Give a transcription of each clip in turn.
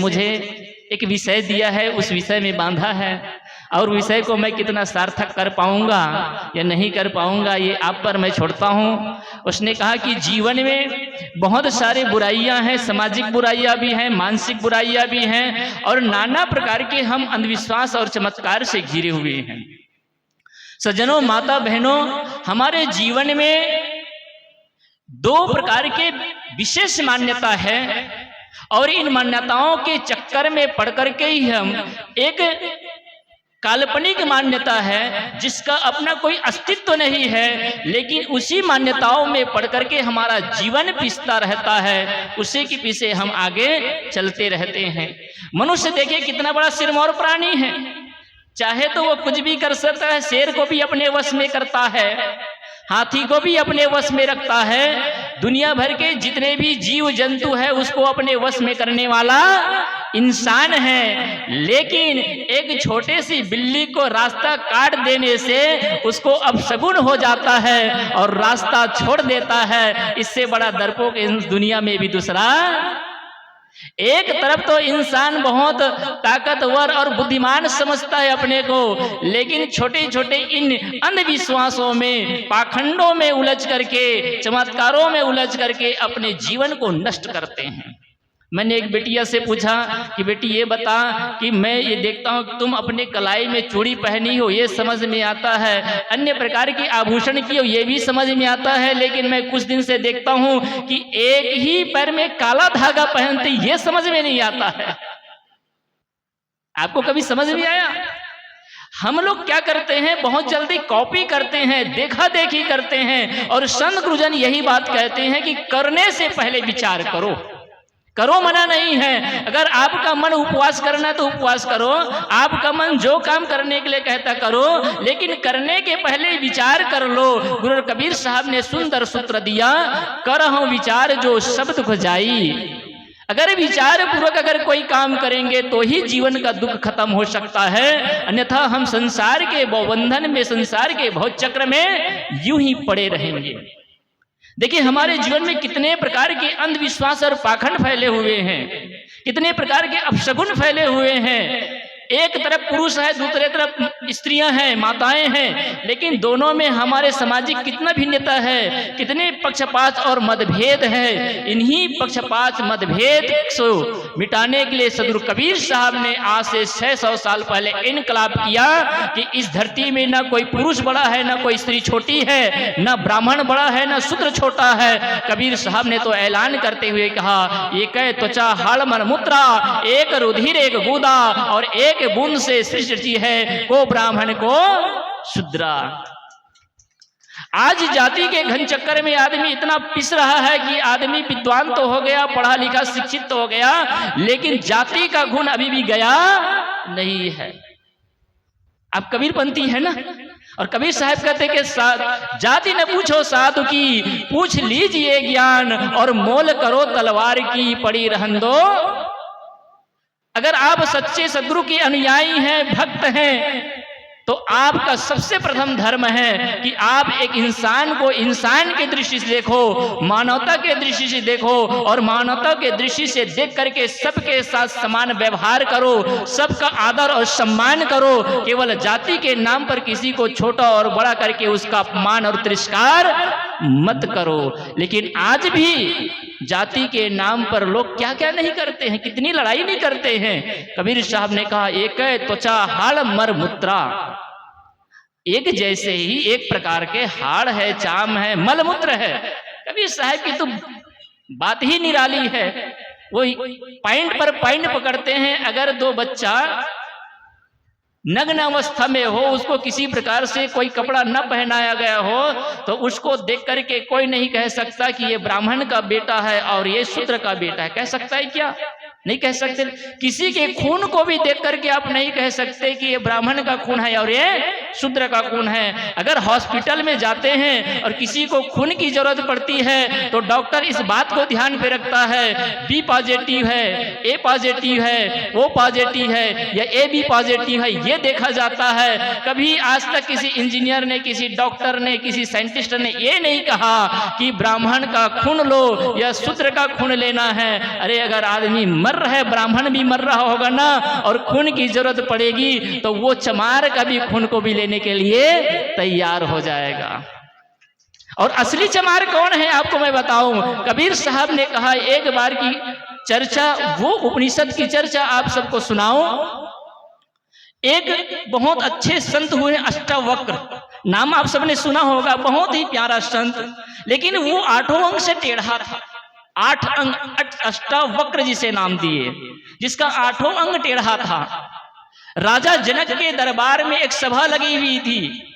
मुझे एक विषय दिया है, उस विषय में बांधा है, और विषय को मैं कितना सार्थक कर पाऊंगा या नहीं कर पाऊंगा ये आप पर मैं छोड़ता हूँ। उसने कहा कि जीवन में बहुत सारे बुराइयां हैं, सामाजिक बुराइयां भी हैं, मानसिक बुराइयां भी हैं, और नाना प्रकार के हम अंधविश्वास और चमत्कार से घिरे हुए हैं। सज्जनों, माता बहनों, हमारे जीवन में दो प्रकार के विशेष मान्यता है, और इन मान्यताओं के चक्कर में पड़ करके ही हम एक काल्पनिक मान्यता है जिसका अपना कोई अस्तित्व नहीं है, लेकिन उसी मान्यताओं में पड़ करके हमारा जीवन पिसता रहता है, उसी के पीछे हम आगे चलते रहते हैं। मनुष्य देखिए कितना बड़ा सिरमौर प्राणी है, चाहे तो वो कुछ भी कर सकता है, शेर को भी अपने वश में करता है, हाथी को भी अपने वश में रखता है, दुनिया भर के जितने भी जीव जंतु है उसको अपने वश में करने वाला इंसान है। लेकिन एक छोटे सी बिल्ली को रास्ता काट देने से उसको अपशगुन हो जाता है और रास्ता छोड़ देता है। इससे बड़ा डरपोक इस दुनिया में भी दूसरा। एक तरफ तो इंसान बहुत ताकतवर और बुद्धिमान समझता है अपने को, लेकिन छोटे छोटे इन अंधविश्वासों में, पाखंडों में उलझ करके, चमत्कारों में उलझ करके अपने जीवन को नष्ट करते हैं। मैंने एक बेटिया से पूछा कि बेटी ये बता कि मैं ये देखता हूँ तुम अपने कलाई में चूड़ी पहनी हो, ये समझ में आता है, अन्य प्रकार के आभूषण की हो, ये भी समझ में आता है, लेकिन मैं कुछ दिन से देखता हूँ कि एक ही पैर में काला धागा पहनते, ये समझ में नहीं आता है। आपको कभी समझ में आया? हम लोग क्या करते हैं, बहुत जल्दी कॉपी करते हैं, देखा देखी करते हैं, और संत गुरुजन यही बात कहते हैं कि करने से पहले विचार करो। करो मना नहीं है, अगर आपका मन उपवास करना है तो उपवास करो, आपका मन जो काम करने के लिए कहता करो, लेकिन करने के पहले विचार कर लो। गुरु कबीर साहब ने सुंदर सूत्र दिया, करहु विचार जो शब्द को जाई। अगर विचार पूर्वक अगर कोई काम करेंगे तो ही जीवन का दुख खत्म हो सकता है, अन्यथा हम संसार के बंधन में, संसार के भव चक्र में यूं ही पड़े रहेंगे। देखिए हमारे जीवन में कितने प्रकार के अंधविश्वास और पाखंड फैले हुए हैं, कितने प्रकार के अपशगुन फैले हुए हैं। एक तरफ पुरुष है, दूसरे तरफ स्त्रियां हैं, माताएं हैं, लेकिन दोनों में हमारे सामाजिक कितना भिन्नता है, कितने पक्षपात और मतभेद है। इन्हीं पक्षपात मतभेद को मिटाने के लिए सदगुरु कबीर साहब ने आज से 600 साल पहले इनकलाब किया कि इस धरती में ना कोई पुरुष बड़ा है, ना कोई स्त्री छोटी है, ना ब्राह्मण बड़ा है, ना शूद्र छोटा है। कबीर साहब ने तो ऐलान करते हुए कहा, एक त्वचा हाड़ मन मुत्रा, एक रुधिर एक गुदा, और एक बूंद से सृष्टि है, को ब्राह्मण को शूद्रा। आज जाति के घन चक्कर में आदमी इतना पिस रहा है कि आदमी विद्वान तो हो गया, पढ़ा लिखा शिक्षित तो हो गया, लेकिन जाति का गुण अभी भी गया नहीं है। आप कबीरपंथी है ना, और कबीर साहब कहते कि जाति न पूछो साधु की, पूछ लीजिए ज्ञान, और मोल करो तलवार की, पड़ी रहन दो। अगर आप सच्चे सद्गुरु के अनुयायी हैं, भक्त हैं, तो आपका सबसे प्रथम धर्म है कि आप एक इंसान को इंसान की दृष्टि से देखो, मानवता के दृष्टि से देखो, और मानवता के दृष्टि से देख करके सबके साथ समान व्यवहार करो, सबका आदर और सम्मान करो। केवल जाति के नाम पर किसी को छोटा और बड़ा करके उसका अपमान और तिरस्कार मत करो। लेकिन आज भी जाति के नाम पर लोग क्या क्या नहीं करते हैं, कितनी लड़ाई नहीं करते हैं। कबीर साहब ने कहा, एक त्वचा हाड़ मर मुत्रा, एक जैसे ही एक प्रकार के हाड़ है, चाम है, मलमूत्र है। कबीर साहब की तो बात ही निराली है, वो पॉइंट पर पॉइंट पकड़ते हैं। अगर दो बच्चा नग्न अवस्था में हो, उसको किसी प्रकार से कोई कपड़ा न पहनाया गया हो, तो उसको देख करके कोई नहीं कह सकता कि ये ब्राह्मण का बेटा है और ये शूद्र का बेटा है। कह सकता है क्या? नहीं कह सकते। किसी के खून को भी देख करके आप नहीं कह सकते कि ये ब्राह्मण का खून है और ये शूद्र का खून है। अगर हॉस्पिटल में जाते हैं और किसी को खून की जरूरत पड़ती है तो डॉक्टर इस बात को ध्यान पे रखता है, बी पॉजिटिव है, ए पॉजिटिव है, ओ पॉजिटिव है या ए बी पॉजिटिव है, ये देखा जाता है। कभी आज तक किसी इंजीनियर ने, किसी डॉक्टर ने, किसी साइंटिस्ट ने ये नहीं कहा कि ब्राह्मण का खून लो या शूद्र का खून लेना है। अरे अगर आदमी मर रहे ब्राह्मण भी मर रहा होगा ना, और खून की जरूरत पड़ेगी तो वो चमार का भी खून को भी लेने के लिए तैयार हो जाएगा। और असली चमार कौन है आपको मैं बताऊं। कबीर साहब ने कहा, एक बार की चर्चा, वो उपनिषद की चर्चा आप सबको सुनाऊं। एक बहुत अच्छे संत हुए अष्टावक्र, नाम आप सबने सुना होगा, बहुत ही प्यारा संत, लेकिन वो 8 अंग से टेढ़ा था। 8 अंग, अष्टावक्र जिसे नाम दिए, जिसका 8 अंग टेढ़ा था। राजा जनक के दरबार में एक सभा लगी हुई थी।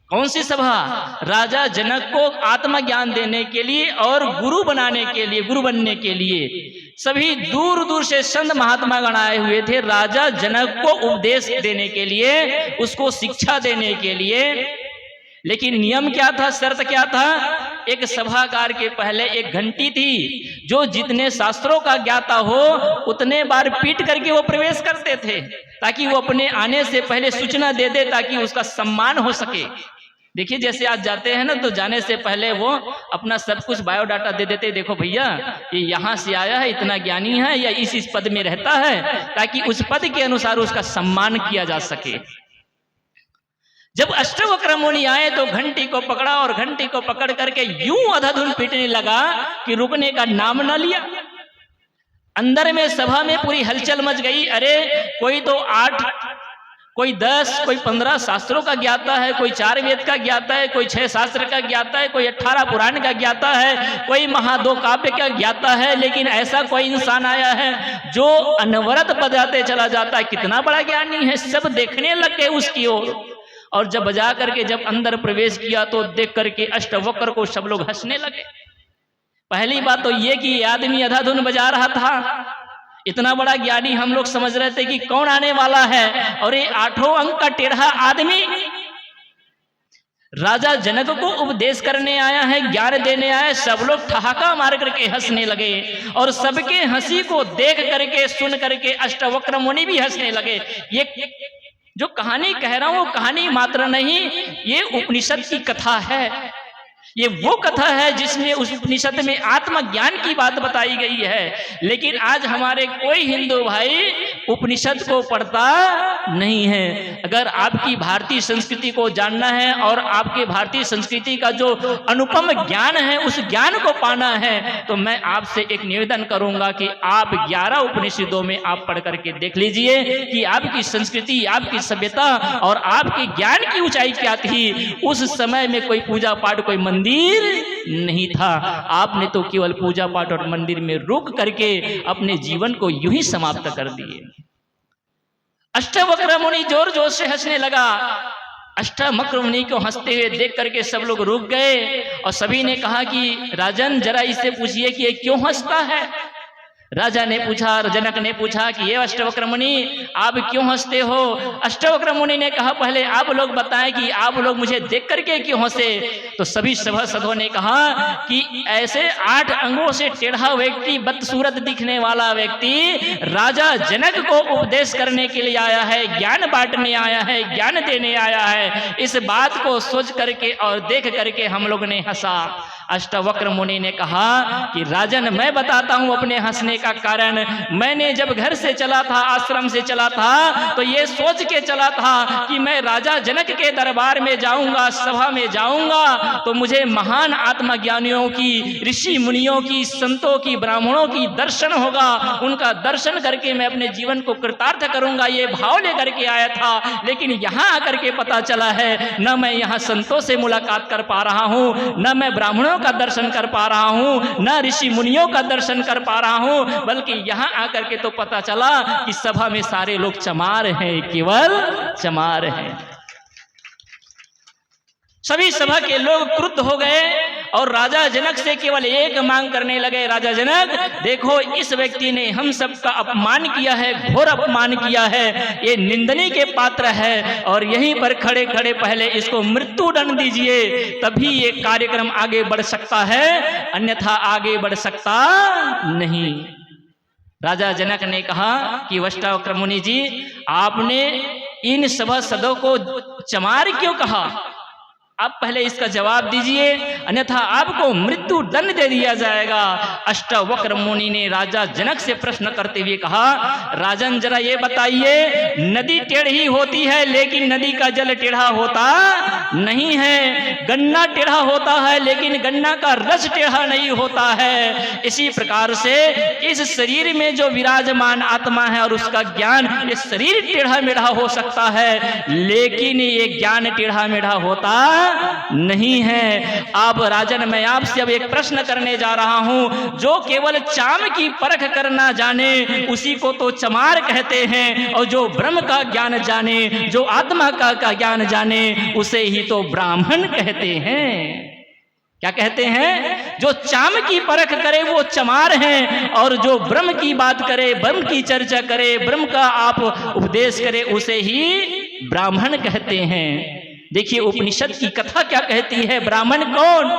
कौन सी सभा? राजा जनक को आत्मज्ञान देने के लिए और गुरु बनाने के लिए, गुरु बनने के लिए सभी दूर दूर से संत महात्मा गण आए हुए थे, राजा जनक को उपदेश देने के लिए, उसको शिक्षा देने के लिए। लेकिन नियम क्या था, शर्त क्या था? एक सभागार के पहले एक घंटी थी, जो जितने शास्त्रों का ज्ञाता हो उतने बार पीट करके वो प्रवेश करते थे, ताकि वो अपने आने से पहले सूचना दे दे, ताकि उसका सम्मान हो सके। देखिए, जैसे आज जाते हैं ना, तो जाने से पहले वो अपना सब कुछ बायोडाटा दे देते, देखो भैया ये यहाँ से आया है, इतना ज्ञानी है, या इस पद में रहता है, ताकि उस पद के अनुसार उसका सम्मान किया जा सके। जब अष्टवक्र मुनि आए तो घंटी को पकड़ा, और घंटी को पकड़ करके यूं अधाधुन पीटने लगा कि रुकने का नाम न लिया। अंदर में सभा में पूरी हलचल मच गई। अरे कोई तो 8, कोई 10, कोई 15 शास्त्रों का ज्ञाता है, कोई 4 वेद का ज्ञाता है, कोई 6 शास्त्र का ज्ञाता है, कोई 18 पुराण का ज्ञाता है, कोई महादो काव्य का ज्ञाता है, लेकिन ऐसा कोई इंसान आया है जो अनवरत बजाते चला जाता है, कितना बड़ा ज्ञानी है। सब देखने लग गए उसकी ओर, और जब बजा करके जब अंदर प्रवेश किया तो देख करके अष्टवक्र को सब लोग हंसने लगे। पहली बात तो ये कि ये आदमी अधाधुन बजा रहा था, इतना बड़ा ज्ञानी हम लोग समझ रहे थे कि कौन आने वाला है, और ये 8 अंग का टेढ़ा आदमी राजा जनक को उपदेश करने आया है, ज्ञान देने आया है। सब लोग ठहाका मार करके हंसने लगे, और सबके हंसी को देख करके सुन करके अष्टवक्र मुनि भी हंसने लगे। ये जो कहानी कह रहा हूं वो कहानी मात्र नहीं, ये उपनिषद की कथा है। ये वो कथा है जिसमें उस उपनिषद में आत्मज्ञान की बात बताई गई है। लेकिन आज हमारे कोई हिंदू भाई उपनिषद को पढ़ता नहीं है। अगर आपकी भारतीय संस्कृति को जानना है और आपके भारतीय संस्कृति का जो अनुपम ज्ञान है उस ज्ञान को पाना है, तो मैं आपसे एक निवेदन करूंगा कि आप 11 उपनिषदों में आप पढ़ करके देख लीजिए कि आपकी संस्कृति, आपकी सभ्यता और आपके ज्ञान की ऊंचाई क्या थी। उस समय में कोई पूजा पाठ, कोई मंदिर नहीं था। आपने तो केवल पूजा पाठ और मंदिर में रुक करके अपने जीवन को यूं ही समाप्त कर दिए। अष्टवक्र मुनि जोर जोर से हंसने लगा। अष्टवक्र मुनि को हंसते हुए देख करके सब लोग रुक गए, और सभी ने कहा कि राजन जरा इससे पूछिए कि ये क्यों हंसता है। राजा ने पूछा, जनक ने पूछा कि ये अष्टवक्र मुनि आप क्यों हंसते हो। अष्टवक्र मुनि ने कहा पहले आप लोग बताएं कि आप लोग मुझे देख करके क्यों हंसे। तो सभी सभासदों ने कहा कि ऐसे 8 अंगों से टेढ़ा व्यक्ति, बदसूरत दिखने वाला व्यक्ति राजा जनक को उपदेश करने के लिए आया है, ज्ञान बांटने आया है, ज्ञान देने आया है। इस बात को सोच करके और देख करके हम लोग ने हंसा। अष्टवक्र मुनि ने कहा कि राजन मैं बताता हूं अपने हंसने का कारण। मैंने जब घर से चला था, आश्रम से चला था, तो ये सोच के चला था कि मैं राजा जनक के दरबार में जाऊंगा, सभा में जाऊंगा, तो मुझे महान आत्मज्ञानियों की, ऋषि मुनियों की, संतों की, ब्राह्मणों की दर्शन होगा। उनका दर्शन करके मैं अपने जीवन को कृतार्थ करूंगा, ये भाव लेकर के आया था। लेकिन यहां आकर के पता चला है न मैं यहां संतों से मुलाकात कर पा रहा हूं, न मैं ब्राह्मणों का दर्शन कर पा रहा हूं, न ऋषि मुनियों का दर्शन कर पा रहा हूं, बल्कि यहां आकर के तो पता चला कि सभा में सारे लोग चमार हैं, केवल चमार हैं। सभी सभा के लोग क्रुद्ध हो गए और राजा जनक से केवल एक मांग करने लगे, राजा जनक देखो इस व्यक्ति ने हम सबका अपमान किया है, घोर अपमान किया है, ये निंदनीय के पात्र है, और यहीं पर खड़े खड़े पहले इसको मृत्यु दंड दीजिए, तभी ये कार्यक्रम आगे बढ़ सकता है, अन्यथा आगे बढ़ सकता नहीं। राजा जनक ने कहा कि अष्टवक्र मुनि जी आपने इन सभासदों को चमार क्यों कहा, आप पहले इसका जवाब दीजिए। अन्यथा आपको मृत्यु दंड दे दिया जाएगा। अष्टवक्र मुनि ने राजा जनक से प्रश्न करते हुए कहा, राजन जरा ये बताइए, नदी टेढ़ी होती है लेकिन नदी का जल टेढ़ा होता नहीं है, गन्ना टेढ़ा होता है लेकिन गन्ना का रस टेढ़ा नहीं होता है। इसी प्रकार से इस शरीर में जो विराजमान आत्मा है और उसका ज्ञान, ये शरीर टेढ़ा मेढ़ा हो सकता है लेकिन ये ज्ञान टेढ़ा मेढ़ा होता नहीं है। अब राजन मैं आपसे अब एक प्रश्न करने जा रहा हूं, जो केवल चाम की परख करना जाने उसी को तो चमार कहते हैं, और जो ब्रह्म का ज्ञान जाने, जो आत्मा का ज्ञान जाने, उसे ही तो ब्राह्मण कहते हैं। क्या कहते हैं? जो चाम की परख करे वो चमार हैं, और जो ब्रह्म की बात करे, ब्रह्म की चर्चा करे, ब्रह्म का आप उपदेश करे, उसे ही ब्राह्मण कहते हैं। देखिए उपनिषद की कथा क्या कहती है, ब्राह्मण कौन?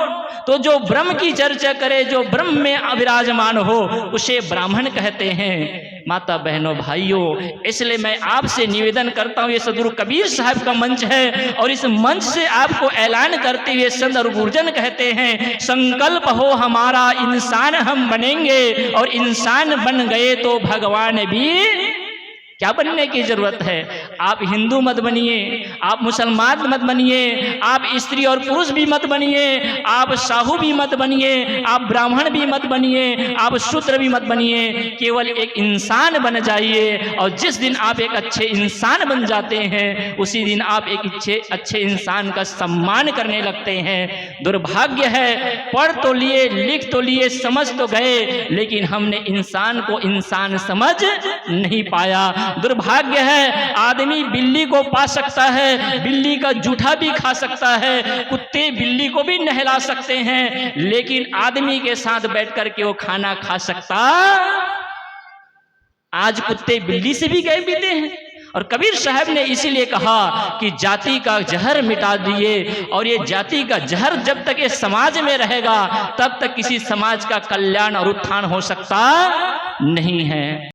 तो जो ब्रह्म की चर्चा करे, जो ब्रह्म में अविराजमान हो, उसे ब्राह्मण कहते हैं। माता बहनों भाइयों, इसलिए मैं आपसे निवेदन करता हूँ, ये सदगुरु कबीर साहब का मंच है और इस मंच से आपको ऐलान करते हुए संत और गुरुजन कहते हैं, संकल्प हो हमारा इंसान हम बनेंगे, और इंसान बन गए तो भगवान भी क्या बनने की जरूरत है। आप हिंदू मत बनिए, आप मुसलमान मत बनिए, आप स्त्री और पुरुष भी मत बनिए, आप साहू भी मत बनिए, आप ब्राह्मण भी मत बनिए, आप शूद्र भी मत बनिए, केवल एक इंसान बन जाइए। और जिस दिन आप एक अच्छे इंसान बन जाते हैं, उसी दिन आप एक अच्छे इंसान का सम्मान करने लगते हैं। दुर्भाग्य है, पढ़ तो लिए, लिख तो लिए, समझ तो गए, लेकिन हमने इंसान को इंसान समझ नहीं पाया। दुर्भाग्य है, आदमी बिल्ली को पा सकता है, बिल्ली का जूठा भी खा सकता है, कुत्ते बिल्ली को भी नहला सकते हैं, लेकिन आदमी के साथ बैठ कर के वो खाना खा सकता? आज कुत्ते बिल्ली से भी गए पीते हैं। और कबीर साहब ने इसीलिए कहा कि जाति का जहर मिटा दिए, और ये जाति का जहर जब तक ये समाज में रहेगा तब तक किसी समाज का कल्याण और उत्थान हो सकता नहीं है।